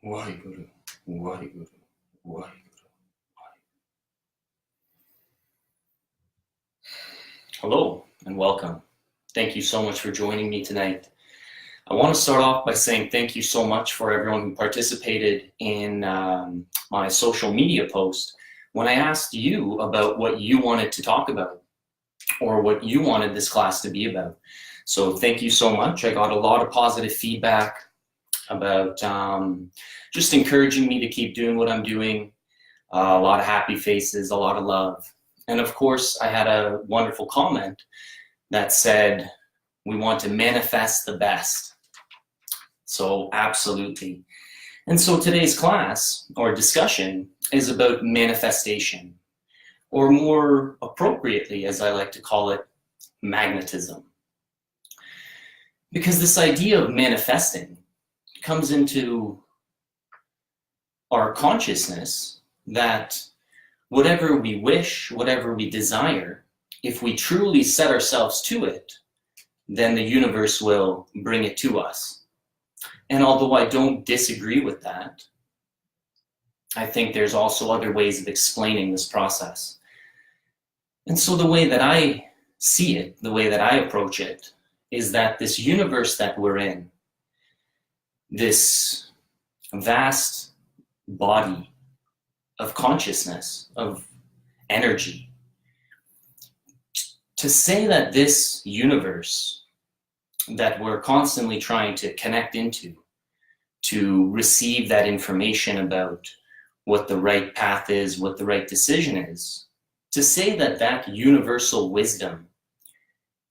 Waheguru, Waheguru, Waheguru. Hello and welcome. Thank you so much for joining me tonight. I want to start off by saying thank you so much for everyone who participated in my social media post when I asked you about what you wanted to talk about or what you wanted this class to be about. So thank you so much. I got a lot of positive feedback about just encouraging me to keep doing what I'm doing, a lot of happy faces, a lot of love. And of course, I had a wonderful comment that said, we want to manifest the best. So absolutely. And so today's class or discussion is about manifestation, or more appropriately, as I like to call it, magnetism. Because this idea of manifesting comes into our consciousness that whatever we wish, whatever we desire, if we truly set ourselves to it, then the universe will bring it to us. And although I don't disagree with that, I think there's also other ways of explaining this process. And so the way that I see it, the way that I approach it, is that this universe that we're in, this vast body of consciousness, of energy, to say that this universe that we're constantly trying to connect into, to receive that information about what the right path is, what the right decision is, to say that that universal wisdom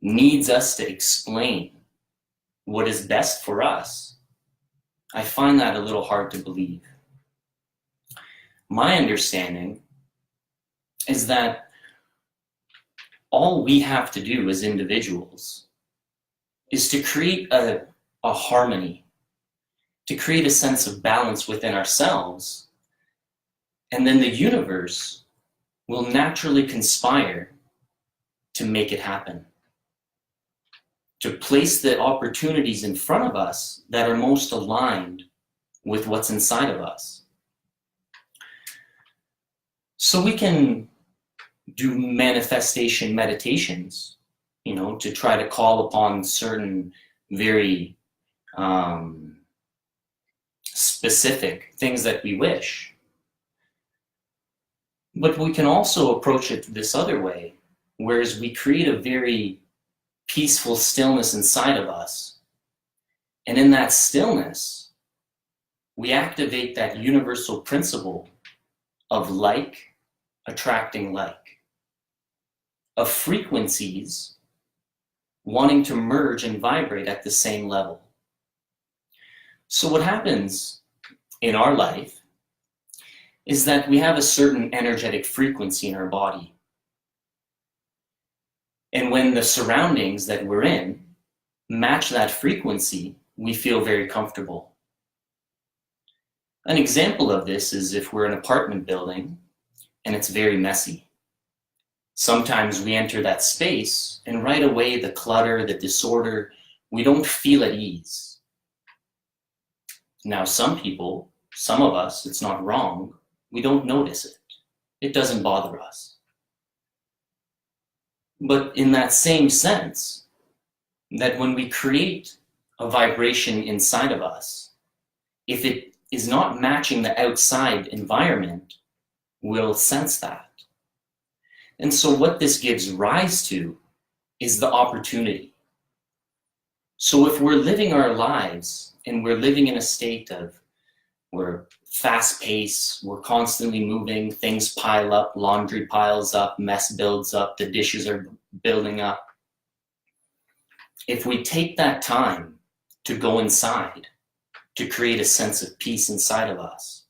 needs us to explain what is best for us, I find that a little hard to believe. My understanding is that all we have to do as individuals is to create a harmony, to create a sense of balance within ourselves, and then the universe will naturally conspire to make it happen, to place the opportunities in front of us that are most aligned with what's inside of us. So we can do manifestation meditations, to try to call upon certain very specific things that we wish. But we can also approach it this other way, whereas we create a very peaceful stillness inside of us. And in that stillness, we activate that universal principle of like attracting like, of frequencies wanting to merge and vibrate at the same level. So what happens in our life is that we have a certain energetic frequency in our body. And when the surroundings that we're in match that frequency, we feel very comfortable. An example of this is if we're in an apartment building and it's very messy. Sometimes we enter that space and right away the clutter, the disorder, we don't feel at ease. Now some people, some of us, it's not wrong, we don't notice it. It doesn't bother us. But in that same sense, that when we create a vibration inside of us, if it is not matching the outside environment, we'll sense that. And so what this gives rise to is the opportunity. So if we're living our lives and we're living in a state of, we're fast paced, we're constantly moving, things pile up, laundry piles up, mess builds up, the dishes are building up. If we take that time to go inside, to create a sense of peace inside of us,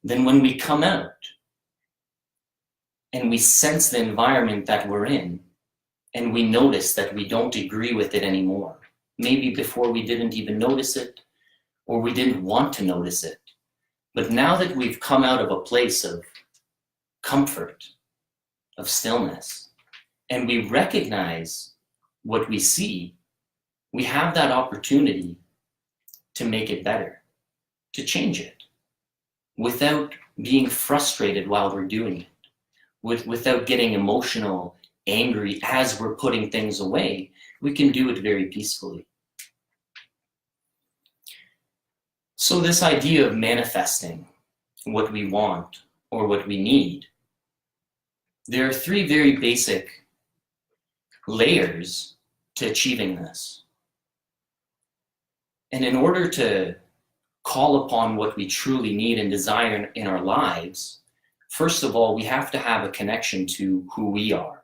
then when we come out and we sense the environment that we're in, and we notice that we don't agree with it anymore, maybe before we didn't even notice it, or we didn't want to notice it. But now that we've come out of a place of comfort, of stillness, and we recognize what we see, we have that opportunity to make it better, to change it. without being frustrated while we're doing it, without getting emotional, angry as we're putting things away. We can do it very peacefully. So this idea of manifesting what we want or what we need, there are three very basic layers to achieving this. And in order to call upon what we truly need and desire in our lives, first of all, we have to have a connection to who we are.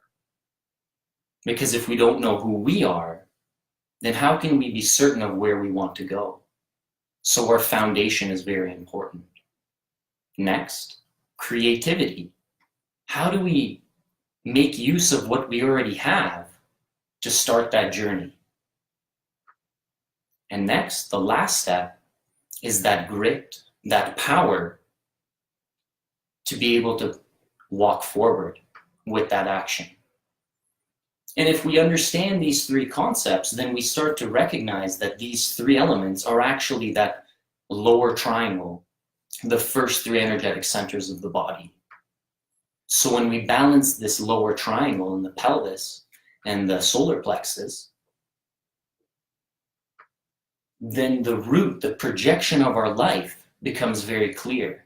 Because if we don't know who we are, then how can we be certain of where we want to go? So our foundation is very important. Next, creativity. How do we make use of what we already have to start that journey? And next, the last step is that grit, that power to be able to walk forward with that action. And if we understand these three concepts, then we start to recognize that these three elements are actually that lower triangle, the first three energetic centers of the body. So when we balance this lower triangle in the pelvis and the solar plexus, then the root, the projection of our life becomes very clear.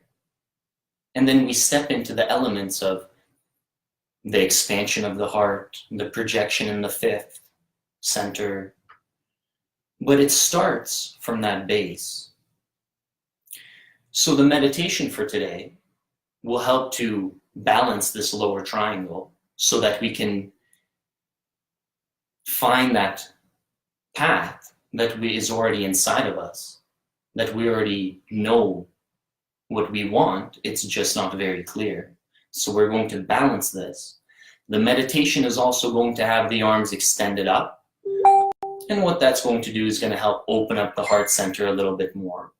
And then we step into the elements of the expansion of the heart, the projection in the fifth center. But it starts from that base. So the meditation for today will help to balance this lower triangle so that we can find that path that is already inside of us, that we already know what we want, it's just not very clear. So we're going to balance this. The meditation is also going to have the arms extended up. And what that's going to do is going to help open up the heart center a little bit more.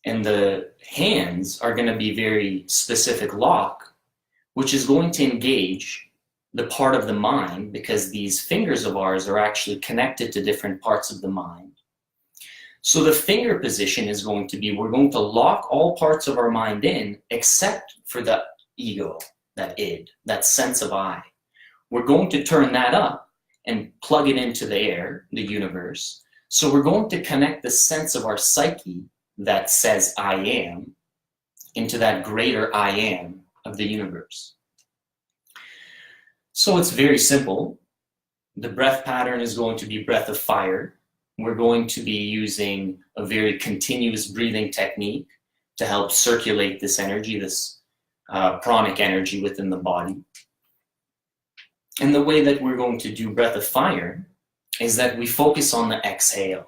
And the hands are going to be very specific lock, which is going to engage the part of the mind, because these fingers of ours are actually connected to different parts of the mind. So the finger position is going to be, we're going to lock all parts of our mind in except for the ego, that id, that sense of I. We're going to turn that up and plug it into the air, the universe. So we're going to connect the sense of our psyche that says I am into that greater I am of the universe. So it's very simple. The breath pattern is going to be breath of fire. We're going to be using a very continuous breathing technique to help circulate this energy, this pranic energy within the body. And the way that we're going to do breath of fire is that we focus on the exhale.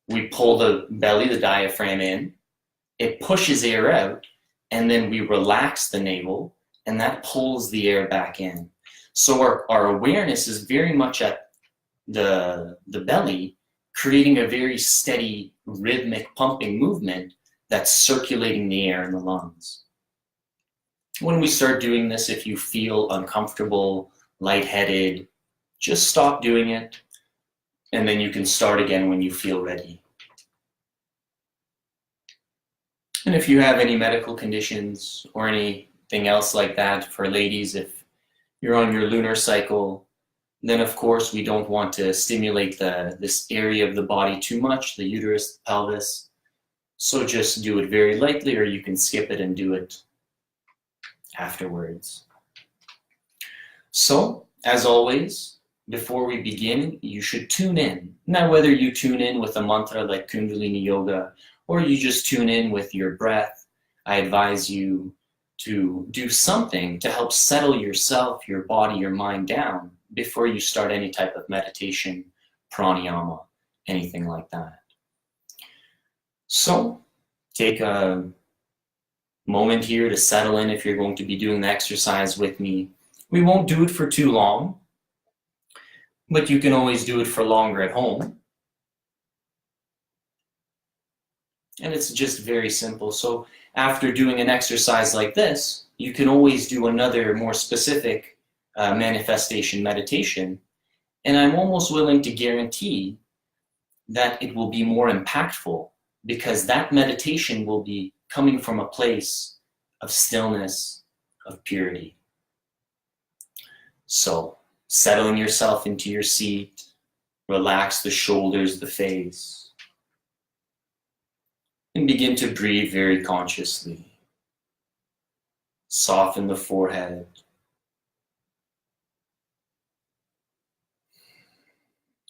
We pull the belly, the diaphragm in, it pushes air out, and then we relax the navel, and that pulls the air back in. So our awareness is very much at the belly, creating a very steady, rhythmic pumping movement that's circulating the air in the lungs. When we start doing this, if you feel uncomfortable, lightheaded, just stop doing it, and then you can start again when you feel ready. And if you have any medical conditions or anything else like that, for ladies, if you're on your lunar cycle, then of course we don't want to stimulate this area of the body too much, the uterus, the pelvis. So just do it very lightly, or you can skip it and do it afterwards. So, as always, before we begin, you should tune in. Now, whether you tune in with a mantra like Kundalini Yoga, or you just tune in with your breath, I advise you to do something to help settle yourself, your body, your mind down before you start any type of meditation, pranayama, anything like that. So, take a moment here to settle in if you're going to be doing the exercise with me. We won't do it for too long, but you can always do it for longer at home. And it's just very simple. So after doing an exercise like this, you can always do another more specific manifestation meditation. And I'm almost willing to guarantee that it will be more impactful because that meditation will be coming from a place of stillness, of purity. So, settling yourself into your seat, relax the shoulders, the face, and begin to breathe very consciously. Soften the forehead.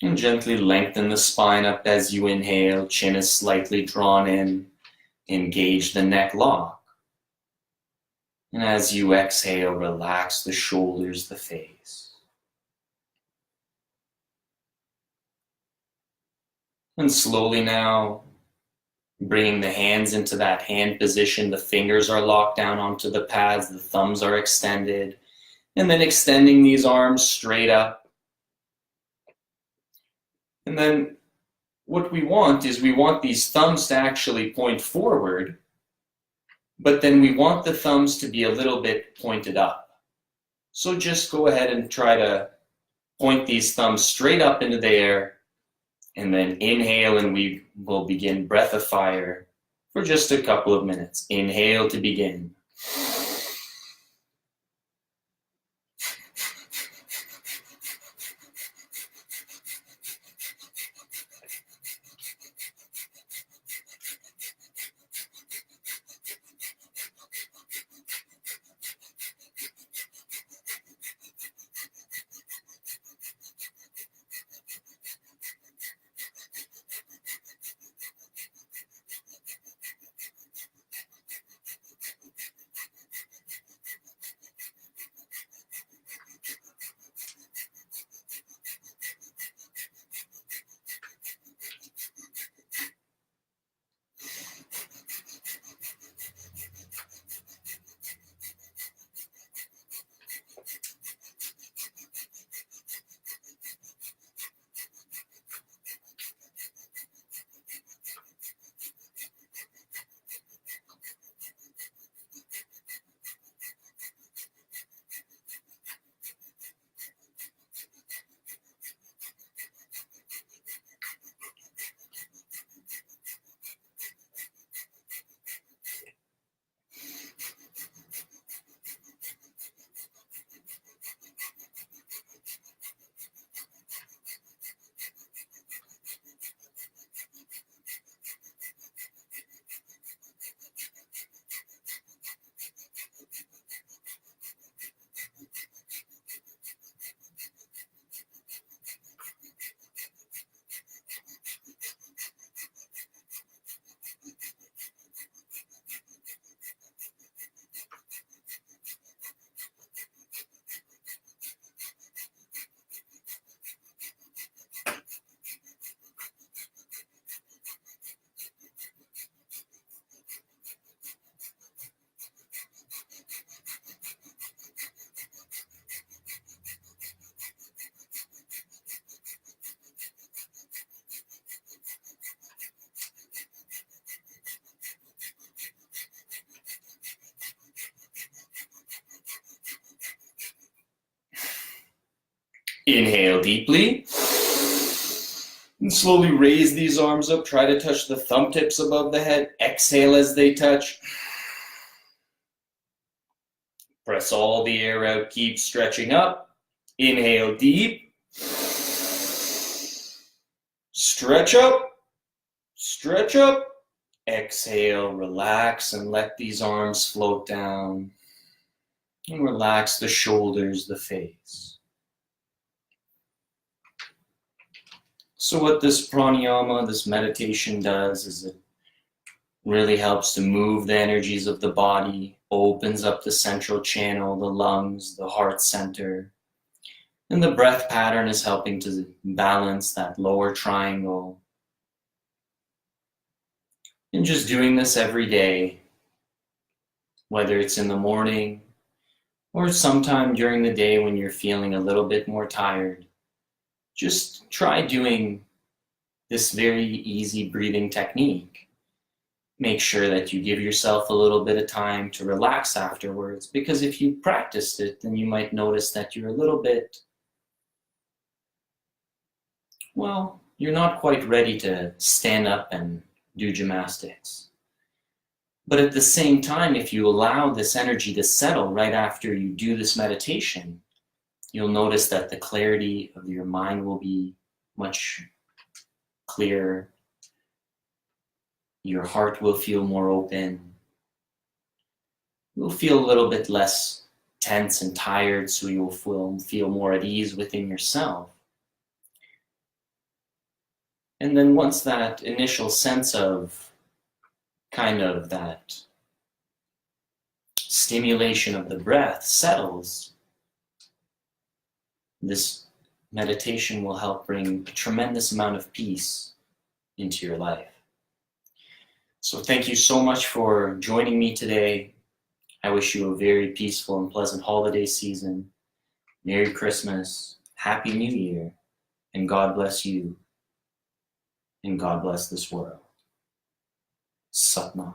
And gently lengthen the spine up as you inhale. Chin is slightly drawn in. Engage the neck lock. And as you exhale, relax the shoulders, the face. And slowly now, bringing the hands into that hand position. The fingers are locked down onto the pads. The thumbs are extended. And then extending these arms straight up. And then what we want is we want these thumbs to actually point forward, but then we want the thumbs to be a little bit pointed up. So just go ahead and try to point these thumbs straight up into the air, and then inhale, and we will begin breath of fire for just a couple of minutes. Inhale to begin. Inhale deeply. And slowly raise these arms up. Try to touch the thumb tips above the head. Exhale as they touch. Press all the air out. Keep stretching up. Inhale deep. Stretch up. Stretch up. Exhale, relax, and let these arms float down. And relax the shoulders, the face. So what this pranayama, this meditation does is it really helps to move the energies of the body, opens up the central channel, the lungs, the heart center. And the breath pattern is helping to balance that lower triangle. And just doing this every day, whether it's in the morning or sometime during the day when you're feeling a little bit more tired, just try doing this very easy breathing technique. Make sure that you give yourself a little bit of time to relax afterwards, because if you practiced it, then you might notice that you're a little bit, well, you're not quite ready to stand up and do gymnastics. But at the same time, if you allow this energy to settle right after you do this meditation, you'll notice that the clarity of your mind will be much clearer. Your heart will feel more open. You'll feel a little bit less tense and tired, so you'll feel more at ease within yourself. And then once that initial sense of kind of that stimulation of the breath settles, this meditation will help bring a tremendous amount of peace into your life. So thank you so much for joining me today. I wish you a very peaceful and pleasant holiday season. Merry Christmas, Happy New Year, and God bless you, and God bless this world. Sat Nam.